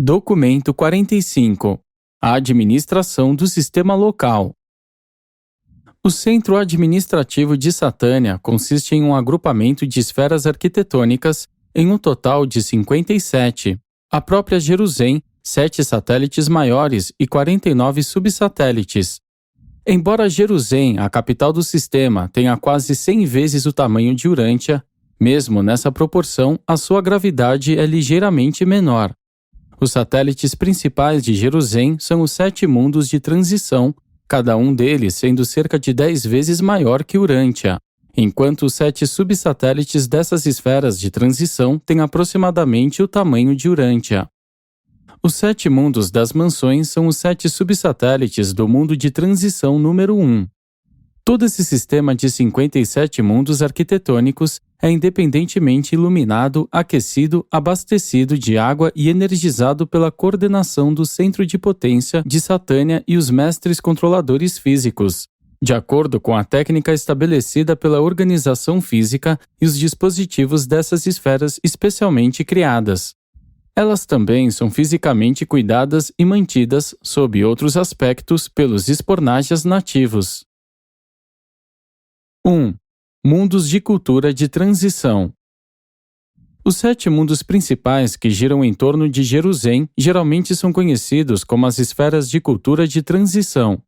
Documento 45. A administração do sistema local. O Centro Administrativo de Satânia consiste em um agrupamento de esferas arquitetônicas em um total de 57. A própria Jerusalém, 7 satélites maiores e 49 subsatélites. Embora Jerusalém, a capital do sistema, tenha quase 100 vezes o tamanho de Urântia, mesmo nessa proporção, a sua gravidade é ligeiramente menor. Os satélites principais de Jerusalém são os 7 mundos de transição, cada um deles sendo cerca de 10 vezes maior que Urântia, enquanto os 7 subsatélites dessas esferas de transição têm aproximadamente o tamanho de Urântia. Os 7 mundos das mansões são os 7 subsatélites do mundo de transição número 1. Todo esse sistema de 57 mundos arquitetônicos é independentemente iluminado, aquecido, abastecido de água e energizado pela coordenação do centro de potência de Satânia e os mestres controladores físicos, de acordo com a técnica estabelecida pela organização física e os dispositivos dessas esferas especialmente criadas. Elas também são fisicamente cuidadas e mantidas, sob outros aspectos, pelos espornajas nativos. 1. Mundos de cultura de transição. Os 7 mundos principais que giram em torno de Jerusalém geralmente são conhecidos como as esferas de cultura de transição.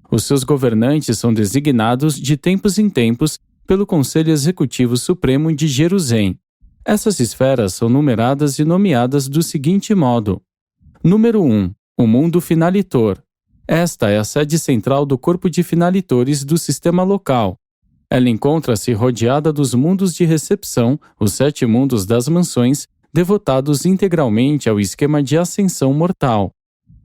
Os seus governantes são designados de tempos em tempos pelo Conselho Executivo Supremo de Jerusalém. Essas esferas são numeradas e nomeadas do seguinte modo. Número 1. O mundo finalitor. Esta é a sede central do corpo de finalitores do sistema local. Ela encontra-se rodeada dos mundos de recepção, os 7 mundos das mansões, devotados integralmente ao esquema de ascensão mortal.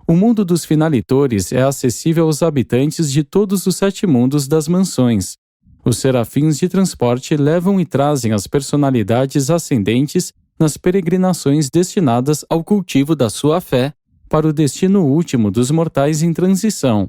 O mundo dos finalitores é acessível aos habitantes de todos os 7 mundos das mansões. Os serafins de transporte levam e trazem as personalidades ascendentes nas peregrinações destinadas ao cultivo da sua fé para o destino último dos mortais em transição.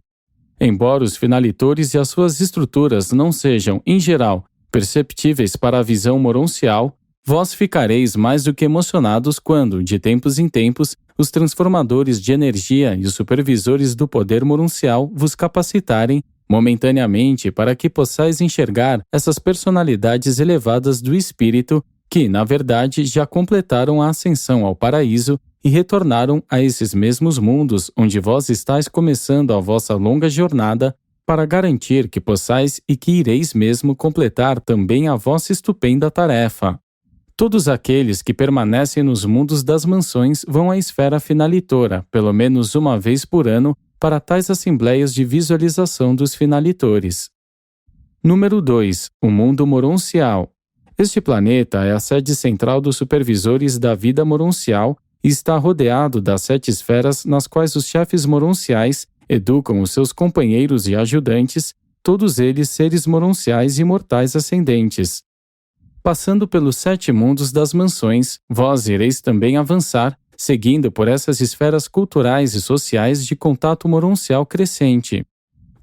Embora os finalitores e as suas estruturas não sejam, em geral, perceptíveis para a visão moroncial, vós ficareis mais do que emocionados quando, de tempos em tempos, os transformadores de energia e os supervisores do poder moroncial vos capacitarem momentaneamente para que possais enxergar essas personalidades elevadas do espírito que, na verdade, já completaram a ascensão ao paraíso e retornaram a esses mesmos mundos onde vós estáis começando a vossa longa jornada para garantir que possais e que ireis mesmo completar também a vossa estupenda tarefa. Todos aqueles que permanecem nos mundos das mansões vão à esfera finalitora, pelo menos uma vez por ano, para tais assembleias de visualização dos finalitores. Número 2. O mundo moroncial. Este planeta é a sede central dos supervisores da vida moroncial e está rodeado das 7 esferas nas quais os chefes moronciais educam os seus companheiros e ajudantes, todos eles seres moronciais e mortais ascendentes. Passando pelos 7 mundos das mansões, vós ireis também avançar, seguindo por essas esferas culturais e sociais de contato moroncial crescente.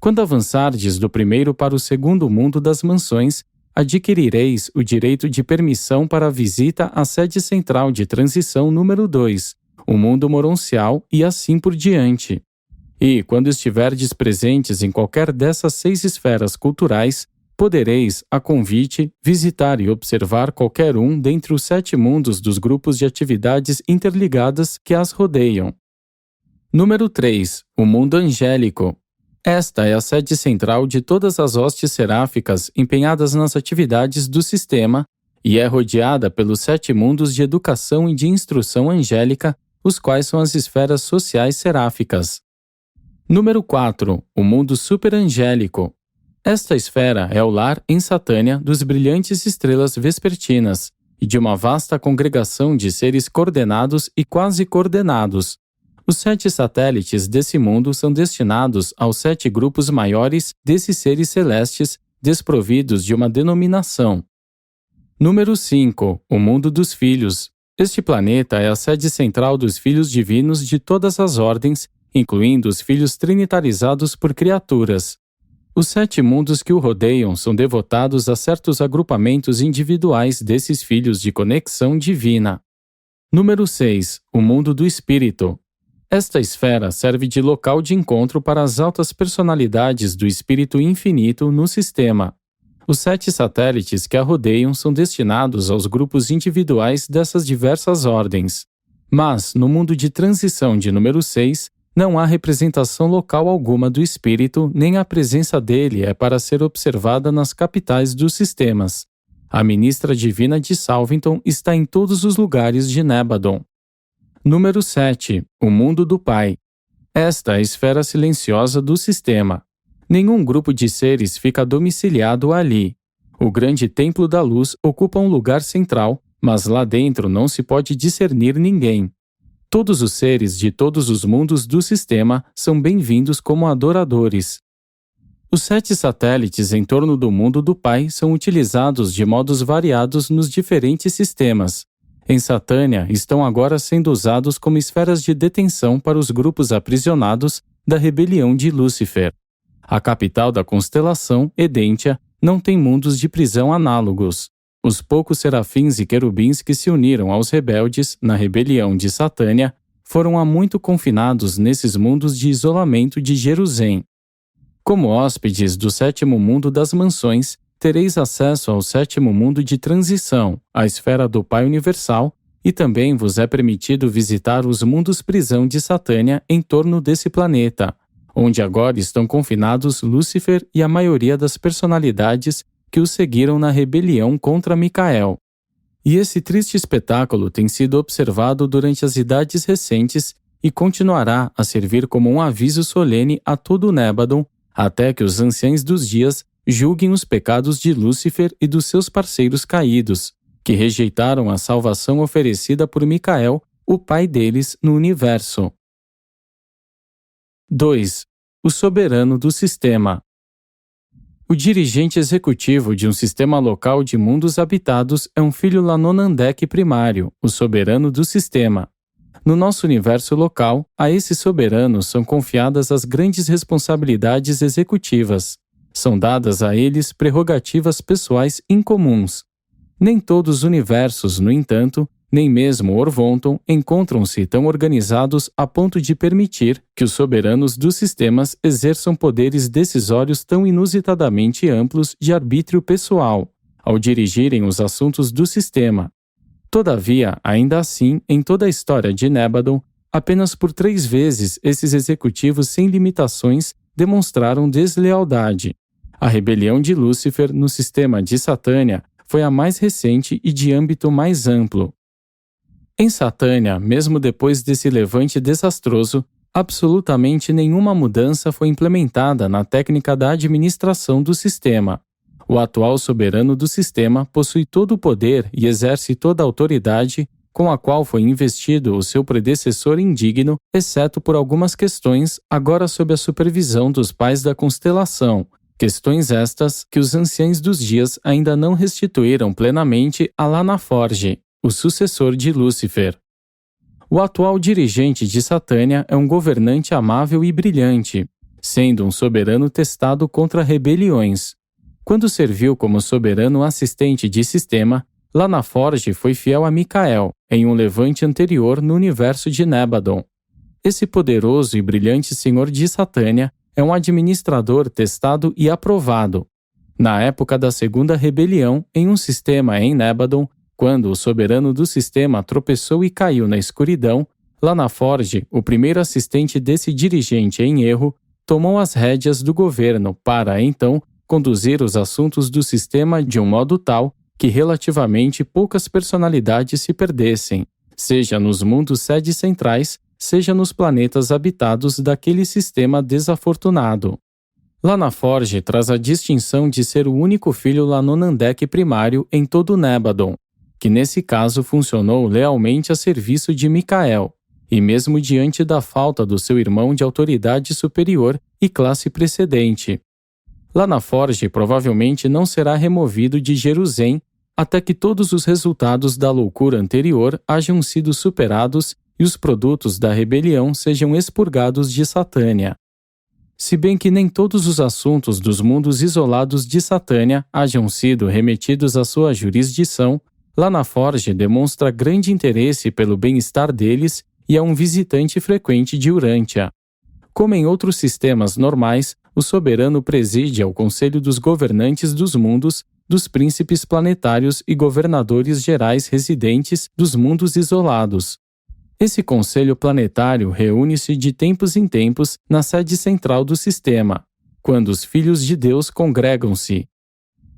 Quando avançardes do primeiro para o segundo mundo das mansões, adquirireis o direito de permissão para a visita à sede central de transição número 2, o mundo moroncial e assim por diante. E, quando estiverdes presentes em qualquer dessas 6 esferas culturais, podereis, a convite, visitar e observar qualquer um dentre os 7 mundos dos grupos de atividades interligadas que as rodeiam. Número 3. O mundo angélico. Esta é a sede central de todas as hostes seráficas empenhadas nas atividades do sistema e é rodeada pelos 7 mundos de educação e de instrução angélica, os quais são as esferas sociais seráficas. Número 4. O mundo superangélico. Esta esfera é o lar em Satânia dos brilhantes estrelas vespertinas e de uma vasta congregação de seres coordenados e quase coordenados. Os 7 satélites desse mundo são destinados aos 7 grupos maiores desses seres celestes desprovidos de uma denominação. Número 5. O mundo dos filhos. Este planeta é a sede central dos filhos divinos de todas as ordens, incluindo os filhos trinitarizados por criaturas. Os 7 mundos que o rodeiam são devotados a certos agrupamentos individuais desses filhos de conexão divina. Número 6. O mundo do espírito. Esta esfera serve de local de encontro para as altas personalidades do espírito infinito no sistema. Os 7 satélites que a rodeiam são destinados aos grupos individuais dessas diversas ordens. Mas, no mundo de transição de número 6, não há representação local alguma do espírito, nem a presença dele é para ser observada nas capitais dos sistemas. A ministra divina de Salvington está em todos os lugares de Nebadon. Número 7. O mundo do Pai. Esta é a esfera silenciosa do sistema. Nenhum grupo de seres fica domiciliado ali. O grande templo da luz ocupa um lugar central, mas lá dentro não se pode discernir ninguém. Todos os seres de todos os mundos do sistema são bem-vindos como adoradores. Os 7 satélites em torno do mundo do Pai são utilizados de modos variados nos diferentes sistemas. Em Satânia, estão agora sendo usados como esferas de detenção para os grupos aprisionados da rebelião de Lúcifer. A capital da constelação, Edentia, não tem mundos de prisão análogos. Os poucos serafins e querubins que se uniram aos rebeldes na rebelião de Satânia foram há muito confinados nesses mundos de isolamento de Jerusalém. Como hóspedes do 7º mundo das mansões, tereis acesso ao 7º mundo de transição, a esfera do Pai Universal, e também vos é permitido visitar os mundos prisão de Satânia em torno desse planeta, onde agora estão confinados Lúcifer e a maioria das personalidades que os seguiram na rebelião contra Micael. E esse triste espetáculo tem sido observado durante as idades recentes e continuará a servir como um aviso solene a todo Nebadon, até que os anciãos dos dias julguem os pecados de Lúcifer e dos seus parceiros caídos, que rejeitaram a salvação oferecida por Micael, o pai deles no universo. 2. O soberano do sistema. O dirigente executivo de um sistema local de mundos habitados é um filho Lanonandek primário, o soberano do sistema. No nosso universo local, a esse soberano são confiadas as grandes responsabilidades executivas. São dadas a eles prerrogativas pessoais incomuns. Nem todos os universos, no entanto, nem mesmo Orvonton, encontram-se tão organizados a ponto de permitir que os soberanos dos sistemas exerçam poderes decisórios tão inusitadamente amplos de arbítrio pessoal, ao dirigirem os assuntos do sistema. Todavia, ainda assim, em toda a história de Nebadon, apenas por 3 vezes esses executivos sem limitações demonstraram deslealdade. A rebelião de Lúcifer no sistema de Satânia foi a mais recente e de âmbito mais amplo. Em Satânia, mesmo depois desse levante desastroso, absolutamente nenhuma mudança foi implementada na técnica da administração do sistema. O atual soberano do sistema possui todo o poder e exerce toda a autoridade com a qual foi investido o seu predecessor indigno, exceto por algumas questões agora sob a supervisão dos pais da constelação, questões estas que os anciãos dos dias ainda não restituíram plenamente a Lanaforge, o sucessor de Lúcifer. O atual dirigente de Satânia é um governante amável e brilhante, sendo um soberano testado contra rebeliões. Quando serviu como soberano assistente de sistema, Lanaforge foi fiel a Micael, em um levante anterior no universo de Nebadon. Esse poderoso e brilhante senhor de Satânia é um administrador testado e aprovado. Na época da segunda rebelião, em um sistema em Nebadon, quando o soberano do sistema tropeçou e caiu na escuridão, Lanaforge, o primeiro assistente desse dirigente em erro, tomou as rédeas do governo para, então, conduzir os assuntos do sistema de um modo tal que relativamente poucas personalidades se perdessem, seja nos mundos sedes centrais, seja nos planetas habitados daquele sistema desafortunado. Lanaforge traz a distinção de ser o único filho Lanonandek primário em todo Nebadon, que nesse caso funcionou lealmente a serviço de Micael, e mesmo diante da falta do seu irmão de autoridade superior e classe precedente. Lanaforge provavelmente não será removido de Jerusalém até que todos os resultados da loucura anterior hajam sido superados e os produtos da rebelião sejam expurgados de Satânia. Se bem que nem todos os assuntos dos mundos isolados de Satânia hajam sido remetidos à sua jurisdição, Lanaforge demonstra grande interesse pelo bem-estar deles e é um visitante frequente de Urântia. Como em outros sistemas normais, o soberano preside ao conselho dos governantes dos mundos, dos príncipes planetários e governadores gerais residentes dos mundos isolados. Esse conselho planetário reúne-se de tempos em tempos na sede central do sistema, quando os filhos de Deus congregam-se.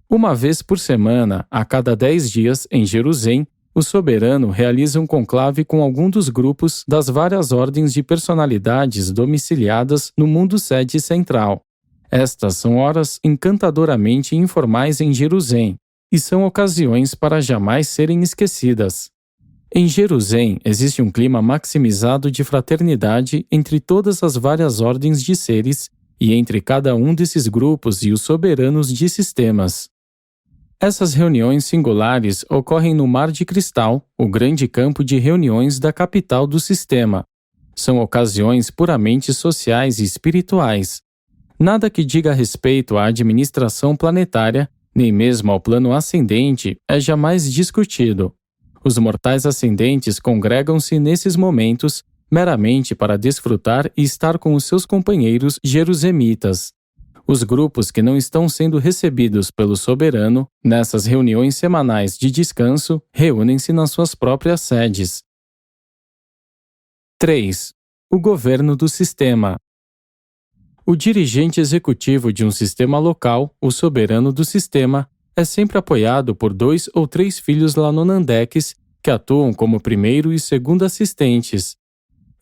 Uma vez por semana, a cada 10 dias, em Jerusalém, o soberano realiza um conclave com algum dos grupos das várias ordens de personalidades domiciliadas no mundo sede central. Estas são horas encantadoramente informais em Jerusalém, e são ocasiões para jamais serem esquecidas. Em Jerusalém existe um clima maximizado de fraternidade entre todas as várias ordens de seres e entre cada um desses grupos e os soberanos de sistemas. Essas reuniões singulares ocorrem no Mar de Cristal, o grande campo de reuniões da capital do sistema. São ocasiões puramente sociais e espirituais. Nada que diga respeito à administração planetária, nem mesmo ao plano ascendente, é jamais discutido. Os mortais ascendentes congregam-se nesses momentos meramente para desfrutar e estar com os seus companheiros jerusemitas. Os grupos que não estão sendo recebidos pelo soberano, nessas reuniões semanais de descanso, reúnem-se nas suas próprias sedes. 3. O governo do sistema. O dirigente executivo de um sistema local, o soberano do sistema, é sempre apoiado por 2 ou 3 filhos Lanonandeques que atuam como primeiro e segundo assistentes.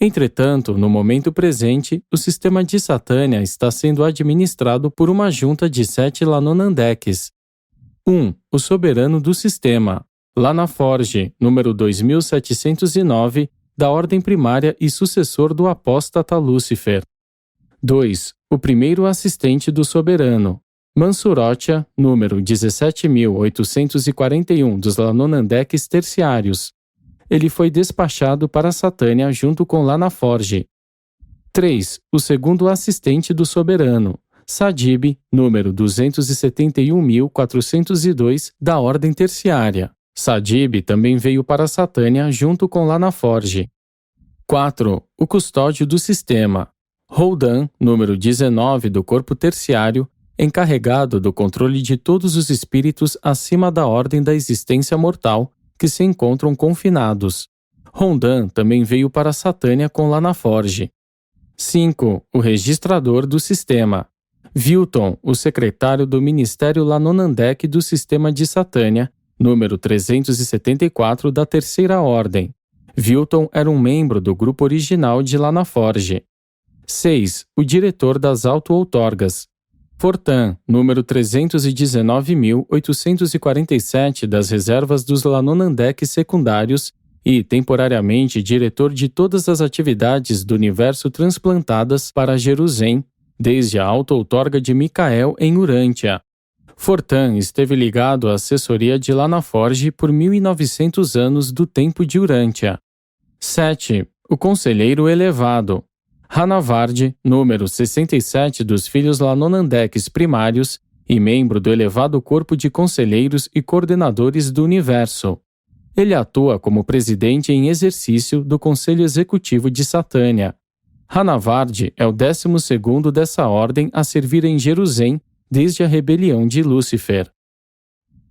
Entretanto, no momento presente, o sistema de Satânia está sendo administrado por uma junta de 7 Lanonandeques. 1. O soberano do sistema, Lanaforge, número 2709, da ordem primária e sucessor do apóstata Lúcifer. 2. O primeiro assistente do soberano, Mansurotia, número 17.841 dos Lanonandeques terciários. Ele foi despachado para Satânia junto com Lanaforge. 3. O segundo assistente do soberano, Sadib, número 271.402 da ordem terciária. Sadib também veio para Satânia junto com Lanaforge. 4. O custódio do sistema, Roldan, número 19 do corpo terciário, encarregado do controle de todos os espíritos acima da ordem da existência mortal, que se encontram confinados. Roldan também veio para Satânia com Lanaforge. 5. O registrador do sistema, Vilton, o secretário do Ministério Lanonandek do Sistema de Satânia, número 374 da Terceira Ordem. Vilton era um membro do grupo original de Lanaforge. 6. O diretor das auto-outorgas, Fortan, número 319.847 das reservas dos Lanonandeques secundários e, temporariamente, diretor de todas as atividades do universo transplantadas para Jerusalém, desde a auto-outorga de Micael em Urântia. Fortan esteve ligado à assessoria de Lanaforge por 1900 anos do tempo de Urântia. 7. O conselheiro elevado, Hanavard, número 67 dos filhos Lanonandeques primários e membro do elevado corpo de conselheiros e coordenadores do universo. Ele atua como presidente em exercício do Conselho Executivo de Satânia. Hanavard é o 12º dessa ordem a servir em Jerusalém desde a rebelião de Lúcifer.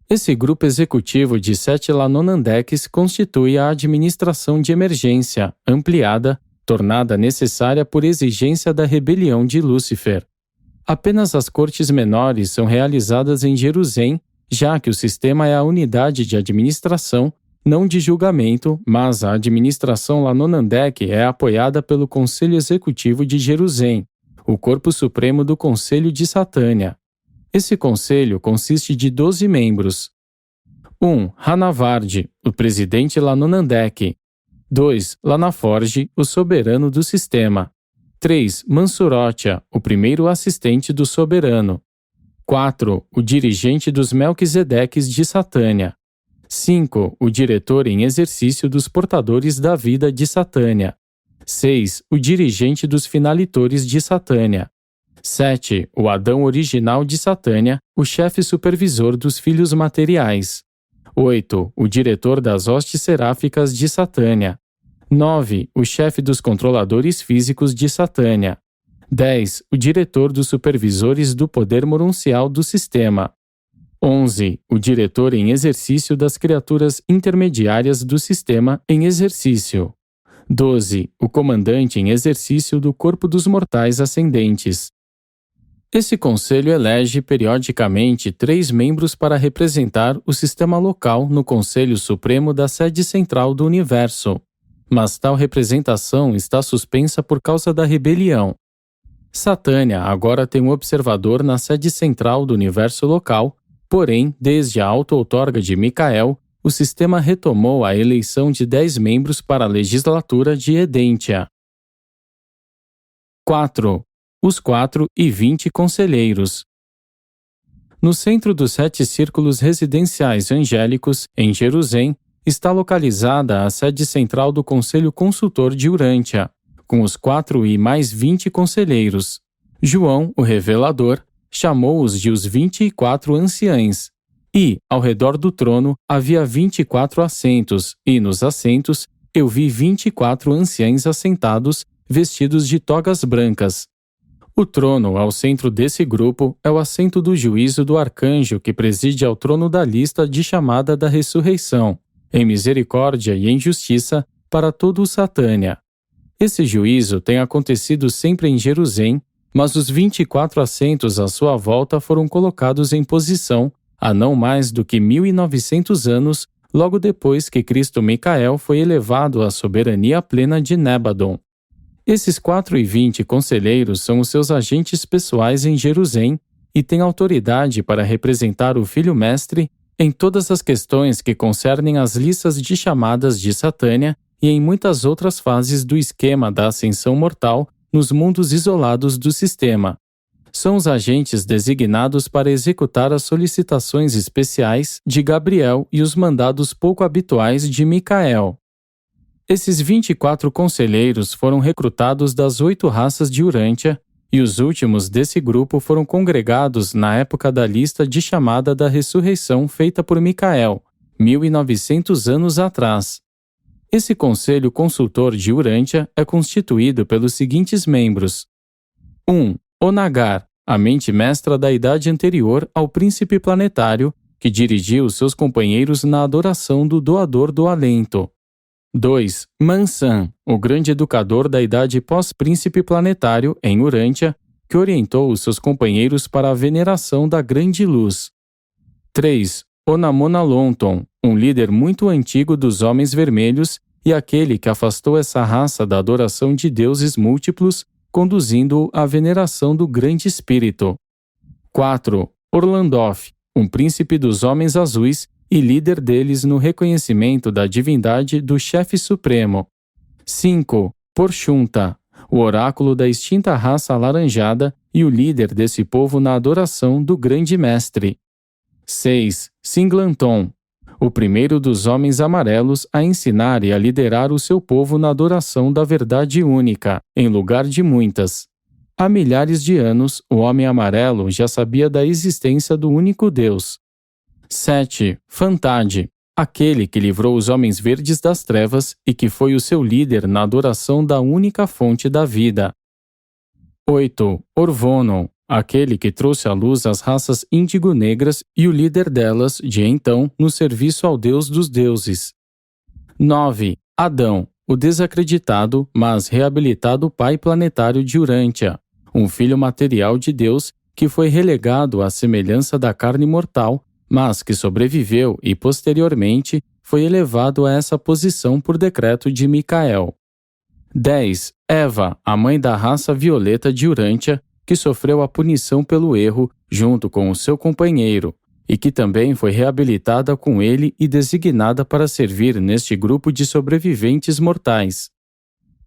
Esse grupo executivo de 7 Lanonandeques constitui a administração de emergência, ampliada, tornada necessária por exigência da rebelião de Lúcifer. Apenas as cortes menores são realizadas em Jerusalém, já que o sistema é a unidade de administração, não de julgamento, mas a administração Lanonandek é apoiada pelo Conselho Executivo de Jerusalém, o corpo supremo do Conselho de Satânia. Esse conselho consiste de 12 membros. 1. Hanavard, o presidente Lanonandek. 2. Lanaforge, o soberano do sistema. 3. Mansurotia, o primeiro assistente do soberano. 4. O dirigente dos Melquisedeques de Satânia. 5. O diretor em exercício dos portadores da vida de Satânia. 6. O dirigente dos finalitores de Satânia. 7. O Adão original de Satânia, o chefe supervisor dos filhos materiais. 8. O diretor das hostes seráficas de Satânia. 9. O chefe dos controladores físicos de Satânia. 10. O diretor dos supervisores do poder monuncial do sistema. 11. O diretor em exercício das criaturas intermediárias do sistema em exercício. 12. O comandante em exercício do corpo dos mortais ascendentes. Esse conselho elege periodicamente 3 membros para representar o sistema local no Conselho Supremo da sede central do universo, mas tal representação está suspensa por causa da rebelião. Satânia agora tem um observador na sede central do universo local, porém, desde a auto-outorga de Micael, o sistema retomou a eleição de 10 membros para a legislatura de Edentia. 4. Os 4 e 20 conselheiros. No centro dos 7 círculos residenciais angélicos, em Jerusalém, está localizada a sede central do Conselho Consultor de Urântia, com os 4 e mais 20 conselheiros. João, o revelador, chamou-os de os 24 anciães. E, ao redor do trono, havia 24 assentos, e nos assentos eu vi 24 anciães assentados, vestidos de togas brancas. O trono, ao centro desse grupo, é o assento do juízo do arcanjo que preside ao trono da lista de chamada da ressurreição, em misericórdia e em justiça para todo o Satânia. Esse juízo tem acontecido sempre em Jerusalém, mas os 24 assentos à sua volta foram colocados em posição há não mais do que 1900 anos, logo depois que Cristo Micael foi elevado à soberania plena de Nébadon. Esses 4 e 20 conselheiros são os seus agentes pessoais em Jerusalém e têm autoridade para representar o Filho Mestre em todas as questões que concernem as listas de chamadas de Satânia e em muitas outras fases do esquema da ascensão mortal nos mundos isolados do sistema. São os agentes designados para executar as solicitações especiais de Gabriel e os mandados pouco habituais de Micael. Esses 24 conselheiros foram recrutados das 8 raças de Urântia, e os últimos desse grupo foram congregados na época da lista de chamada da ressurreição feita por Micael, 1900 anos atrás. Esse conselho consultor de Urântia é constituído pelos seguintes membros. 1. Onagar, a mente mestra da idade anterior ao príncipe planetário, que dirigiu seus companheiros na adoração do doador do alento. 2. Mansan, o grande educador da idade pós-príncipe planetário em Urântia, que orientou os seus companheiros para a veneração da grande luz. 3. Onamona Lonton, um líder muito antigo dos Homens Vermelhos e aquele que afastou essa raça da adoração de deuses múltiplos, conduzindo-o à veneração do Grande Espírito. 4. Orlandoff, um príncipe dos Homens Azuis e líder deles no reconhecimento da divindade do chefe supremo. 5. Porchunta, o oráculo da extinta raça alaranjada e o líder desse povo na adoração do grande mestre. 6. Singlanton, o primeiro dos homens amarelos a ensinar e a liderar o seu povo na adoração da verdade única, em lugar de muitas. Há milhares de anos, o homem amarelo já sabia da existência do único Deus. 7. Fantade, aquele que livrou os homens verdes das trevas e que foi o seu líder na adoração da única fonte da vida. 8. Orvonon, aquele que trouxe à luz as raças índigo-negras e o líder delas, de então, no serviço ao Deus dos deuses. 9. Adão, o desacreditado, mas reabilitado pai planetário de Urântia, um filho material de Deus que foi relegado à semelhança da carne mortal, mas que sobreviveu e, posteriormente, foi elevado a essa posição por decreto de Micael. 10. Eva, a mãe da raça violeta de Urântia, que sofreu a punição pelo erro junto com o seu companheiro, e que também foi reabilitada com ele e designada para servir neste grupo de sobreviventes mortais.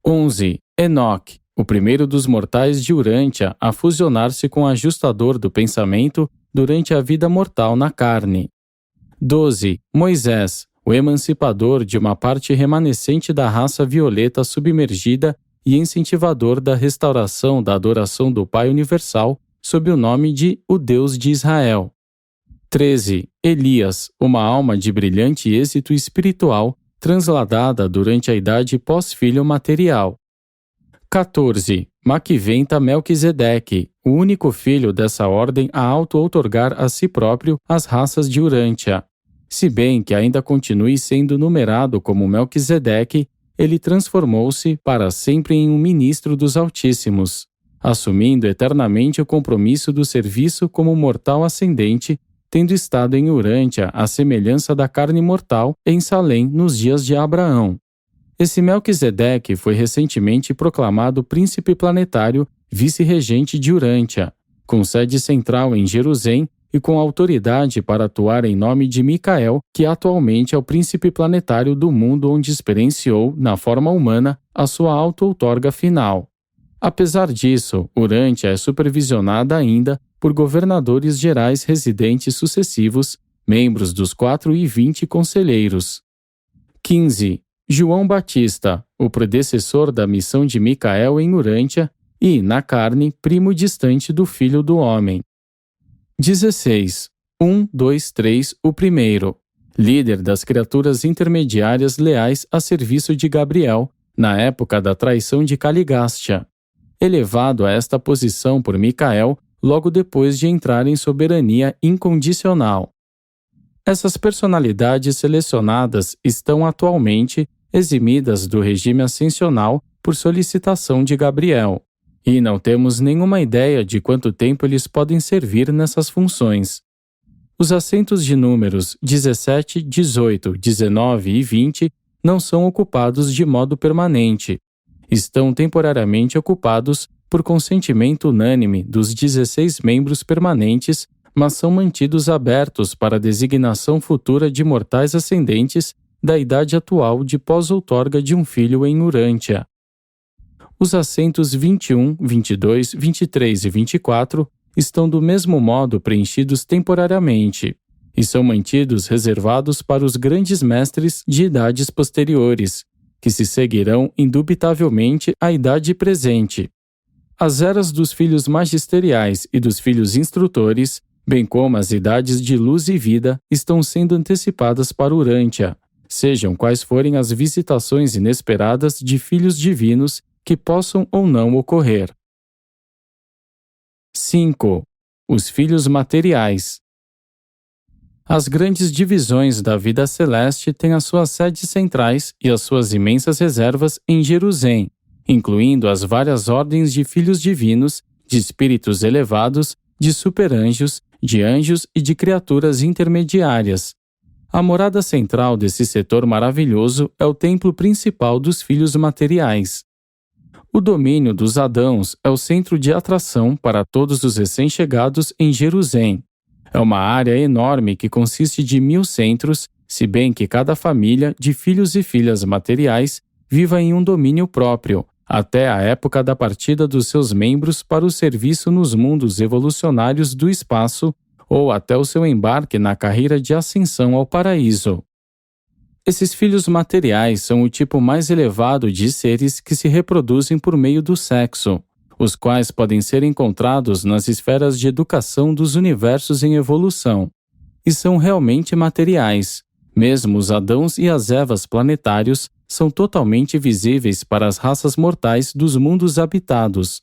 11. Enoque, o primeiro dos mortais de Urântia a fusionar-se com o ajustador do pensamento durante a vida mortal na carne. 12. Moisés, o emancipador de uma parte remanescente da raça violeta submergida e incentivador da restauração da adoração do Pai Universal sob o nome de o Deus de Israel. 13. Elias, uma alma de brilhante êxito espiritual transladada durante a idade pós-filho material. 14. Maquiventa Melquisedeque, o único filho dessa ordem a auto-outorgar a si próprio as raças de Urântia. Se bem que ainda continue sendo numerado como Melquisedeque, ele transformou-se para sempre em um ministro dos Altíssimos, assumindo eternamente o compromisso do serviço como mortal ascendente, tendo estado em Urântia à semelhança da carne mortal em Salém nos dias de Abraão. Esse Melquisedeque foi recentemente proclamado príncipe planetário, vice-regente de Urântia, com sede central em Jerusalém e com autoridade para atuar em nome de Micael, que atualmente é o príncipe planetário do mundo onde experienciou, na forma humana, a sua auto-outorga final. Apesar disso, Urântia é supervisionada ainda por governadores gerais residentes sucessivos, membros dos 420 conselheiros. 15. João Batista, o predecessor da missão de Micael em Urântia e, na carne, primo distante do Filho do Homem. 16. 1, 2, 3, o primeiro. Líder das criaturas intermediárias leais a serviço de Gabriel, na época da traição de Caligástia. Elevado a esta posição por Micael logo depois de entrar em soberania incondicional. Essas personalidades selecionadas estão atualmente eximidas do regime ascensional por solicitação de Gabriel, e não temos nenhuma ideia de quanto tempo eles podem servir nessas funções. Os assentos de números 17, 18, 19 e 20 não são ocupados de modo permanente. Estão temporariamente ocupados por consentimento unânime dos 16 membros permanentes, mas são mantidos abertos para a designação futura de mortais ascendentes da idade atual de pós-outorga de um filho em Urântia. Os assentos 21, 22, 23 e 24 estão do mesmo modo preenchidos temporariamente e são mantidos reservados para os grandes mestres de idades posteriores, que se seguirão indubitavelmente à idade presente. As eras dos filhos magisteriais e dos filhos instrutores, bem como as idades de luz e vida, estão sendo antecipadas para Urântia, sejam quais forem as visitações inesperadas de filhos divinos que possam ou não ocorrer. 5. Os filhos materiais. As grandes divisões da vida celeste têm as suas sedes centrais e as suas imensas reservas em Jerusalém, incluindo as várias ordens de filhos divinos, de espíritos elevados, de superanjos, de anjos e de criaturas intermediárias. A morada central desse setor maravilhoso é o templo principal dos filhos materiais. O domínio dos Adãos é o centro de atração para todos os recém-chegados em Jerusalém. É uma área enorme que consiste de 1000 centros, se bem que cada família de filhos e filhas materiais viva em um domínio próprio, até a época da partida dos seus membros para o serviço nos mundos evolucionários do espaço ou até o seu embarque na carreira de ascensão ao paraíso. Esses filhos materiais são o tipo mais elevado de seres que se reproduzem por meio do sexo, os quais podem ser encontrados nas esferas de educação dos universos em evolução, e são realmente materiais. Mesmo os Adãos e as Evas planetários são totalmente visíveis para as raças mortais dos mundos habitados.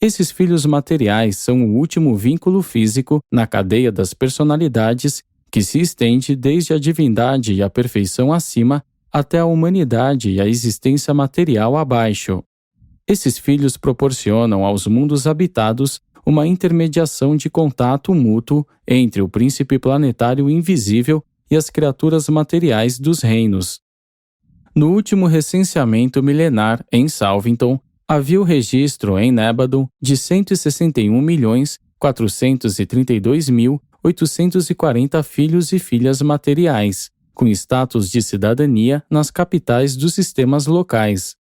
Esses filhos materiais são o último vínculo físico na cadeia das personalidades que se estende desde a divindade e a perfeição acima até a humanidade e a existência material abaixo. Esses filhos proporcionam aos mundos habitados uma intermediação de contato mútuo entre o príncipe planetário invisível e as criaturas materiais dos reinos. No último recenseamento milenar em Salvington, havia o registro em Nébadon de 161.432.840 filhos e filhas materiais, com status de cidadania nas capitais dos sistemas locais.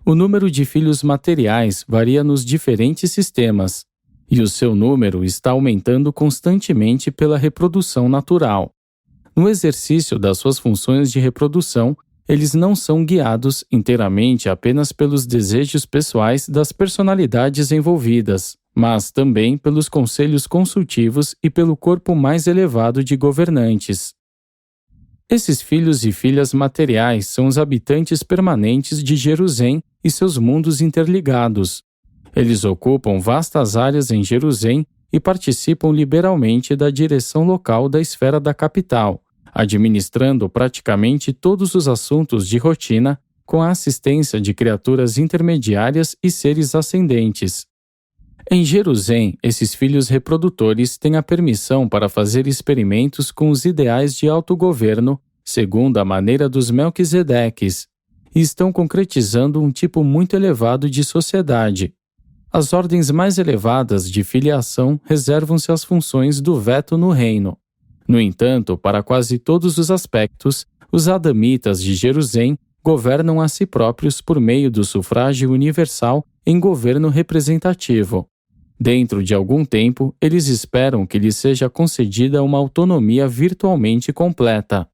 O número de filhos materiais varia nos diferentes sistemas, e o seu número está aumentando constantemente pela reprodução natural. No exercício das suas funções de reprodução, eles não são guiados inteiramente apenas pelos desejos pessoais das personalidades envolvidas, mas também pelos conselhos consultivos e pelo corpo mais elevado de governantes. Esses filhos e filhas materiais são os habitantes permanentes de Jerusalém e seus mundos interligados. Eles ocupam vastas áreas em Jerusalém e participam liberalmente da direção local da esfera da capital, administrando praticamente todos os assuntos de rotina com a assistência de criaturas intermediárias e seres ascendentes. Em Jerusalém, esses filhos reprodutores têm a permissão para fazer experimentos com os ideais de autogoverno, segundo a maneira dos Melquisedeques, e estão concretizando um tipo muito elevado de sociedade. As ordens mais elevadas de filiação reservam-se às funções do veto no reino. No entanto, para quase todos os aspectos, os adamitas de Jerusalém governam a si próprios por meio do sufrágio universal em governo representativo. Dentro de algum tempo, eles esperam que lhes seja concedida uma autonomia virtualmente completa.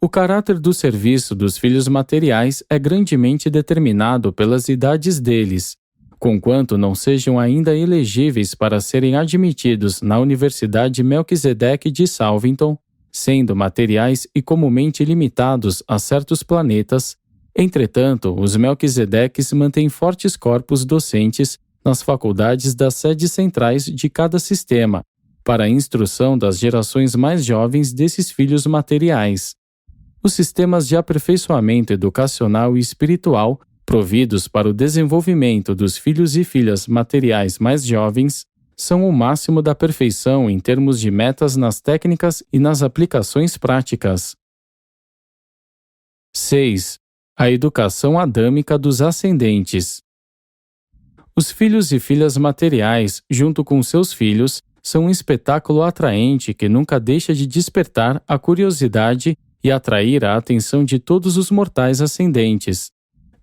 O caráter do serviço dos filhos materiais é grandemente determinado pelas idades deles. Conquanto não sejam ainda elegíveis para serem admitidos na Universidade Melquisedeque de Salvington, sendo materiais e comumente limitados a certos planetas, entretanto, os Melquisedeques mantêm fortes corpos docentes nas faculdades das sedes centrais de cada sistema, para a instrução das gerações mais jovens desses filhos materiais. Os sistemas de aperfeiçoamento educacional e espiritual providos para o desenvolvimento dos filhos e filhas materiais mais jovens, são o máximo da perfeição em termos de metas nas técnicas e nas aplicações práticas. 6. A educação adâmica dos ascendentes. Os filhos e filhas materiais, junto com seus filhos, são um espetáculo atraente que nunca deixa de despertar a curiosidade e atrair a atenção de todos os mortais ascendentes.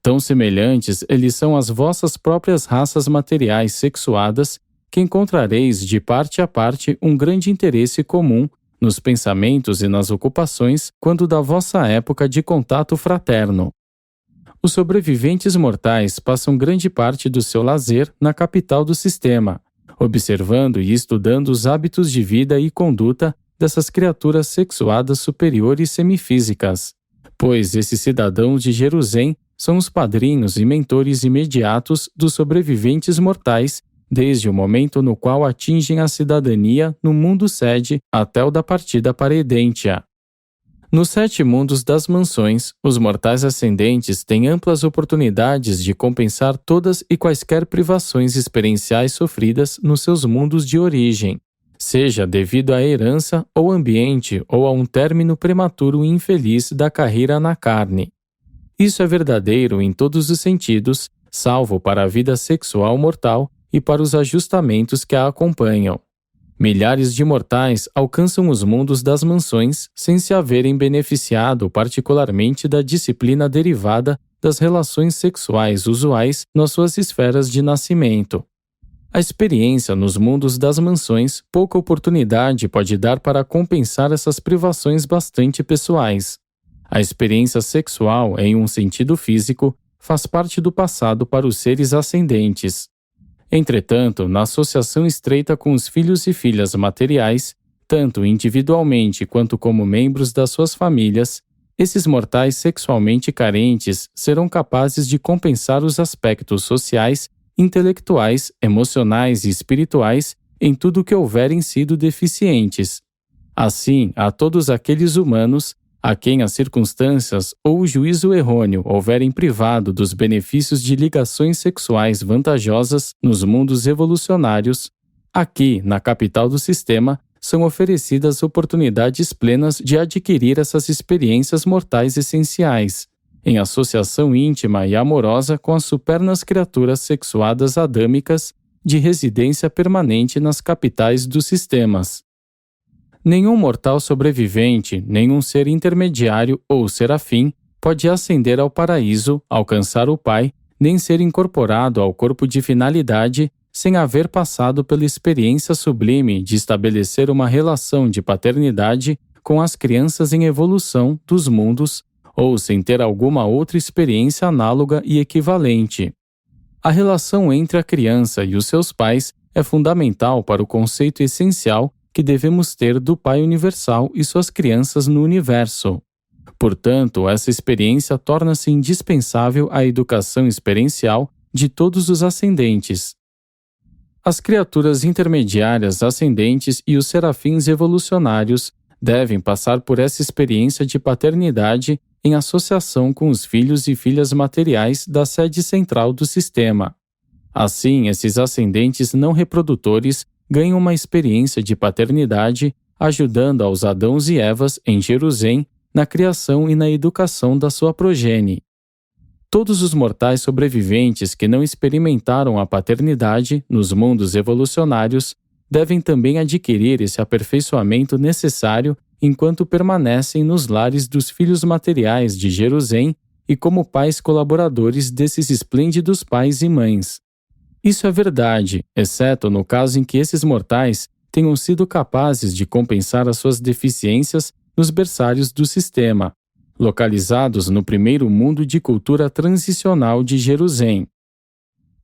Tão semelhantes eles são às vossas próprias raças materiais sexuadas que encontrareis de parte a parte um grande interesse comum nos pensamentos e nas ocupações quando da vossa época de contato fraterno. Os sobreviventes mortais passam grande parte do seu lazer na capital do sistema, observando e estudando os hábitos de vida e conduta dessas criaturas sexuadas superiores semifísicas, pois esses cidadãos de Jerusalém são os padrinhos e mentores imediatos dos sobreviventes mortais desde o momento no qual atingem a cidadania no mundo sede até o da partida para Edentia. Nos 7 mundos das mansões, os mortais ascendentes têm amplas oportunidades de compensar todas e quaisquer privações experienciais sofridas nos seus mundos de origem, seja devido à herança ou ambiente ou a um término prematuro e infeliz da carreira na carne. Isso é verdadeiro em todos os sentidos, salvo para a vida sexual mortal e para os ajustamentos que a acompanham. Milhares de mortais alcançam os mundos das mansões sem se haverem beneficiado particularmente da disciplina derivada das relações sexuais usuais nas suas esferas de nascimento. A experiência nos mundos das mansões pouca oportunidade pode dar para compensar essas privações bastante pessoais. A experiência sexual, em um sentido físico, faz parte do passado para os seres ascendentes. Entretanto, na associação estreita com os filhos e filhas materiais, tanto individualmente quanto como membros das suas famílias, esses mortais sexualmente carentes serão capazes de compensar os aspectos sociais, intelectuais, emocionais e espirituais em tudo que houverem sido deficientes. Assim, a todos aqueles humanos a quem as circunstâncias ou o juízo errôneo houverem privado dos benefícios de ligações sexuais vantajosas nos mundos evolucionários, aqui, na capital do sistema, são oferecidas oportunidades plenas de adquirir essas experiências mortais essenciais, em associação íntima e amorosa com as supernas criaturas sexuadas adâmicas de residência permanente nas capitais dos sistemas. Nenhum mortal sobrevivente, nenhum ser intermediário ou serafim pode ascender ao paraíso, alcançar o Pai, nem ser incorporado ao corpo de finalidade sem haver passado pela experiência sublime de estabelecer uma relação de paternidade com as crianças em evolução dos mundos ou sem ter alguma outra experiência análoga e equivalente. A relação entre a criança e os seus pais é fundamental para o conceito essencial que devemos ter do Pai Universal e suas crianças no universo. Portanto, essa experiência torna-se indispensável à educação experiencial de todos os ascendentes. As criaturas intermediárias ascendentes e os serafins evolucionários devem passar por essa experiência de paternidade em associação com os filhos e filhas materiais da sede central do sistema. Assim, esses ascendentes não reprodutores ganham uma experiência de paternidade, ajudando aos Adãos e Evas em Jerusalém na criação e na educação da sua progenie. Todos os mortais sobreviventes que não experimentaram a paternidade nos mundos evolucionários devem também adquirir esse aperfeiçoamento necessário enquanto permanecem nos lares dos filhos materiais de Jerusalém e como pais colaboradores desses esplêndidos pais e mães. Isso é verdade, exceto no caso em que esses mortais tenham sido capazes de compensar as suas deficiências nos berçários do sistema, localizados no primeiro mundo de cultura transicional de Jerusalém.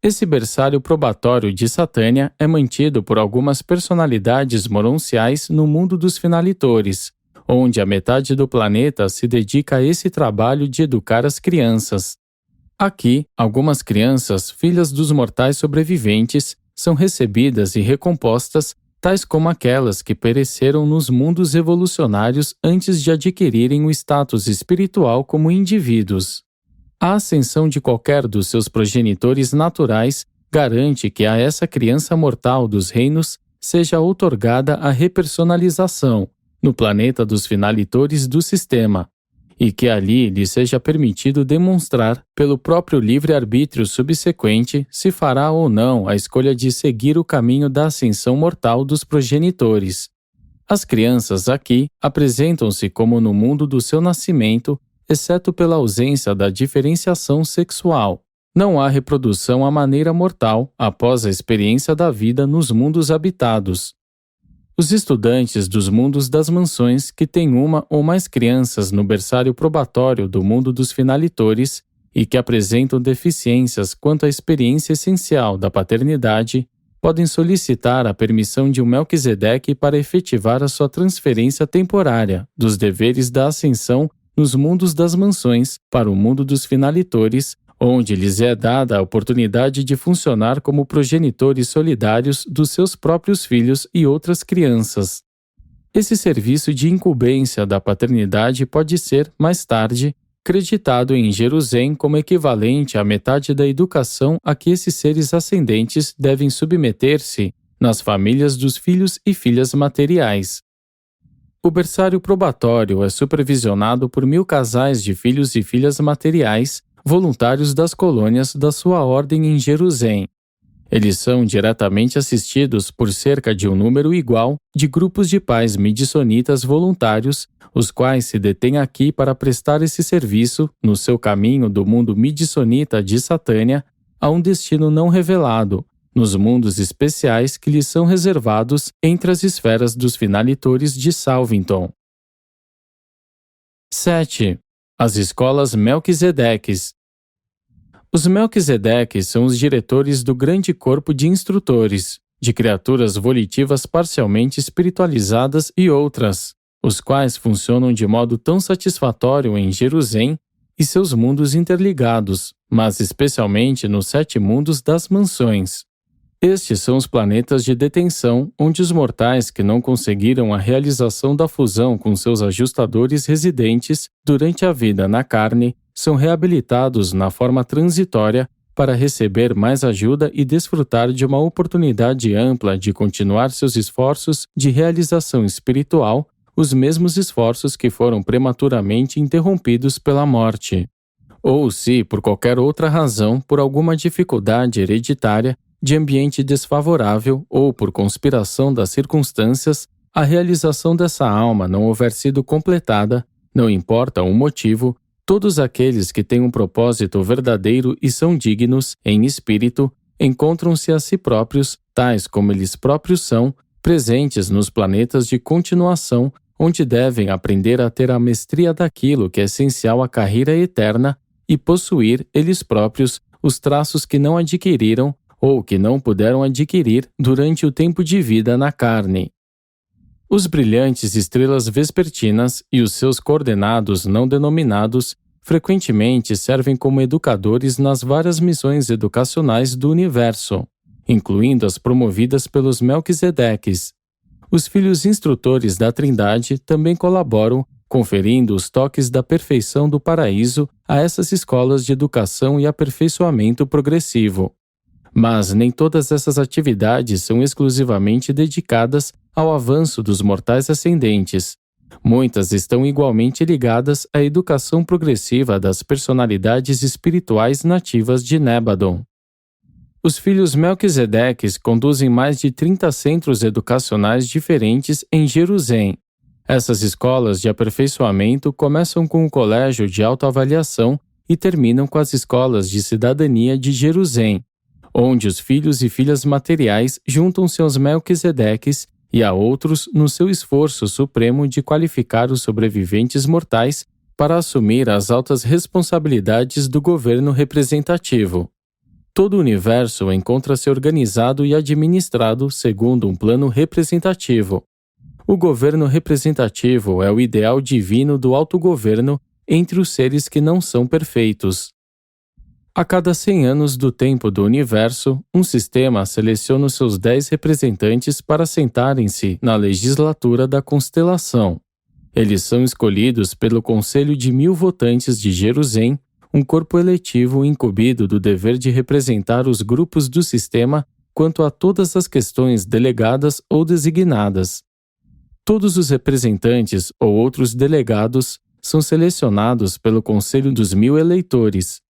Esse berçário probatório de Satânia é mantido por algumas personalidades moronciais no mundo dos finalitores, onde a metade do planeta se dedica a esse trabalho de educar as crianças. Aqui, algumas crianças, filhas dos mortais sobreviventes, são recebidas e recompostas, tais como aquelas que pereceram nos mundos evolucionários antes de adquirirem o status espiritual como indivíduos. A ascensão de qualquer dos seus progenitores naturais garante que a essa criança mortal dos reinos seja outorgada a repersonalização no planeta dos finalitores do sistema, e que ali lhe seja permitido demonstrar, pelo próprio livre-arbítrio subsequente, se fará ou não a escolha de seguir o caminho da ascensão mortal dos progenitores. As crianças aqui apresentam-se como no mundo do seu nascimento, exceto pela ausência da diferenciação sexual. Não há reprodução à maneira mortal após a experiência da vida nos mundos habitados. Os estudantes dos mundos das mansões que têm uma ou mais crianças no berçário probatório do mundo dos finalitores e que apresentam deficiências quanto à experiência essencial da paternidade, podem solicitar a permissão de um Melquisedeque para efetivar a sua transferência temporária dos deveres da ascensão nos mundos das mansões para o mundo dos finalitores, onde lhes é dada a oportunidade de funcionar como progenitores solidários dos seus próprios filhos e outras crianças. Esse serviço de incumbência da paternidade pode ser, mais tarde, creditado em Jerusalém como equivalente à metade da educação a que esses seres ascendentes devem submeter-se nas famílias dos filhos e filhas materiais. O berçário probatório é supervisionado por 1000 casais de filhos e filhas materiais, voluntários das colônias da sua ordem em Jerusalém. Eles são diretamente assistidos por cerca de um número igual de grupos de pais midissonitas voluntários, os quais se detêm aqui para prestar esse serviço no seu caminho do mundo midissonita de Satânia a um destino não revelado, nos mundos especiais que lhes são reservados entre as esferas dos finalitores de Salvington. 7. As escolas Melquisedeques. Os Melquisedeques são os diretores do grande corpo de instrutores, de criaturas volitivas parcialmente espiritualizadas e outras, os quais funcionam de modo tão satisfatório em Jerusalém e seus mundos interligados, mas especialmente nos 7 mundos das mansões. Estes são os planetas de detenção onde os mortais que não conseguiram a realização da fusão com seus ajustadores residentes durante a vida na carne são reabilitados na forma transitória para receber mais ajuda e desfrutar de uma oportunidade ampla de continuar seus esforços de realização espiritual, os mesmos esforços que foram prematuramente interrompidos pela morte. Ou se, por qualquer outra razão, por alguma dificuldade hereditária, de ambiente desfavorável ou por conspiração das circunstâncias, a realização dessa alma não houver sido completada, não importa o motivo, todos aqueles que têm um propósito verdadeiro e são dignos, em espírito, encontram-se a si próprios, tais como eles próprios são, presentes nos planetas de continuação, onde devem aprender a ter a mestria daquilo que é essencial à carreira eterna e possuir, eles próprios, os traços que não adquiriram ou que não puderam adquirir durante o tempo de vida na carne. Os brilhantes estrelas vespertinas e os seus coordenados não denominados frequentemente servem como educadores nas várias missões educacionais do universo, incluindo as promovidas pelos Melquisedeques. Os filhos instrutores da Trindade também colaboram, conferindo os toques da perfeição do paraíso a essas escolas de educação e aperfeiçoamento progressivo. Mas nem todas essas atividades são exclusivamente dedicadas ao avanço dos mortais ascendentes. Muitas estão igualmente ligadas à educação progressiva das personalidades espirituais nativas de Nébadon. Os filhos Melquisedeques conduzem mais de 30 centros educacionais diferentes em Jerusalém. Essas escolas de aperfeiçoamento começam com o colégio de autoavaliação e terminam com as escolas de cidadania de Jerusalém, onde os filhos e filhas materiais juntam-se aos Melquisedeques e a outros no seu esforço supremo de qualificar os sobreviventes mortais para assumir as altas responsabilidades do governo representativo. Todo o universo encontra-se organizado e administrado segundo um plano representativo. O governo representativo é o ideal divino do autogoverno entre os seres que não são perfeitos. A cada 100 anos do tempo do universo, um sistema seleciona os seus 10 representantes para sentarem-se na legislatura da constelação. Eles são escolhidos pelo Conselho de 1000 votantes de Jerusalém, um corpo eletivo incumbido do dever de representar os grupos do sistema quanto a todas as questões delegadas ou designadas. Todos os representantes ou outros delegados são selecionados pelo Conselho dos 1000 eleitores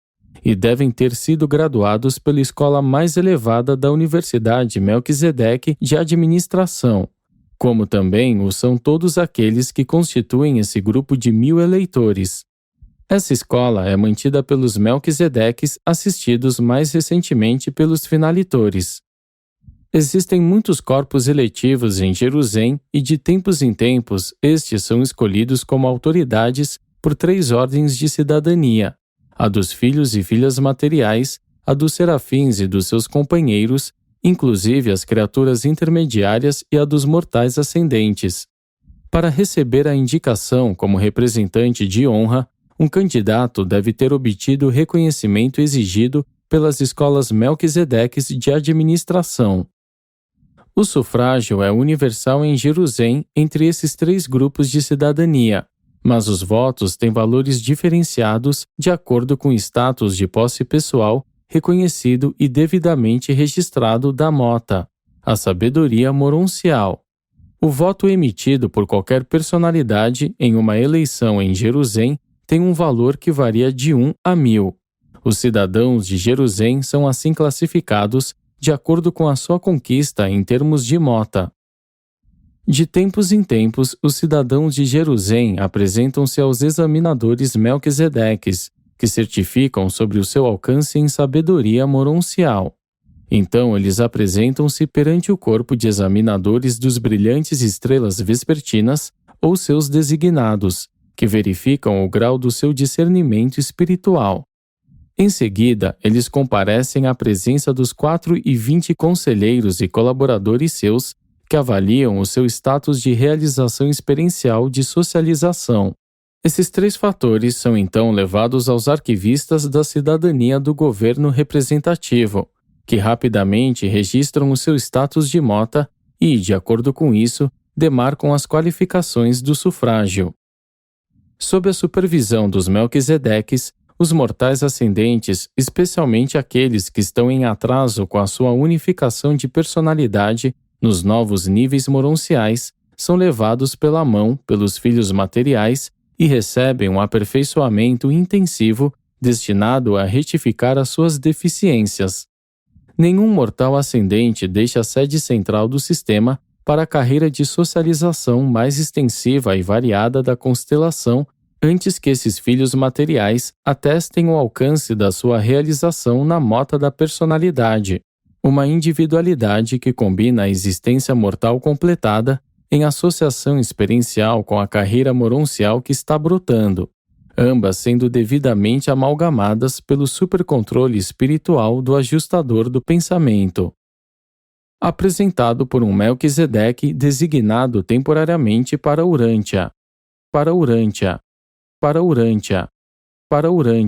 e devem ter sido graduados pela escola mais elevada da Universidade Melquisedeque de Administração, como também o são todos aqueles que constituem esse grupo de 1000 eleitores. Essa escola é mantida pelos Melquisedeques, assistidos mais recentemente pelos finalitores. Existem muitos corpos eletivos em Jerusalém e de tempos em tempos estes são escolhidos como autoridades por 3 ordens de cidadania: a dos filhos e filhas materiais, a dos serafins e dos seus companheiros, inclusive as criaturas intermediárias e a dos mortais ascendentes. Para receber a indicação como representante de honra, um candidato deve ter obtido o reconhecimento exigido pelas escolas Melquisedeques de administração. O sufrágio é universal em Jerusalém entre esses 3 grupos de cidadania, mas os votos têm valores diferenciados de acordo com o status de posse pessoal reconhecido e devidamente registrado da Mota, a sabedoria moroncial. O voto emitido por qualquer personalidade em uma eleição em Jerusalém tem um valor que varia de 1 a 1000. Os cidadãos de Jerusalém são assim classificados de acordo com a sua conquista em termos de mota. De tempos em tempos, os cidadãos de Jerusalém apresentam-se aos examinadores Melquisedeques, que certificam sobre o seu alcance em sabedoria moroncial. Então eles apresentam-se perante o corpo de examinadores dos brilhantes estrelas vespertinas ou seus designados, que verificam o grau do seu discernimento espiritual. Em seguida, eles comparecem à presença dos 420 conselheiros e colaboradores seus, que avaliam o seu status de realização experiencial de socialização. Esses 3 fatores são então levados aos arquivistas da cidadania do governo representativo, que rapidamente registram o seu status de mota e, de acordo com isso, demarcam as qualificações do sufrágio. Sob a supervisão dos Melquisedeques, os mortais ascendentes, especialmente aqueles que estão em atraso com a sua unificação de personalidade nos novos níveis moronciais, são levados pela mão pelos filhos materiais e recebem um aperfeiçoamento intensivo destinado a retificar as suas deficiências. Nenhum mortal ascendente deixa a sede central do sistema para a carreira de socialização mais extensiva e variada da constelação antes que esses filhos materiais atestem o alcance da sua realização na mota da personalidade, uma individualidade que combina a existência mortal completada em associação experiencial com a carreira moroncial que está brotando, ambas sendo devidamente amalgamadas pelo supercontrole espiritual do ajustador do pensamento. apresentado por um Melquisedeque designado temporariamente para Urântia, para Urântia, para Urântia, para Urântia.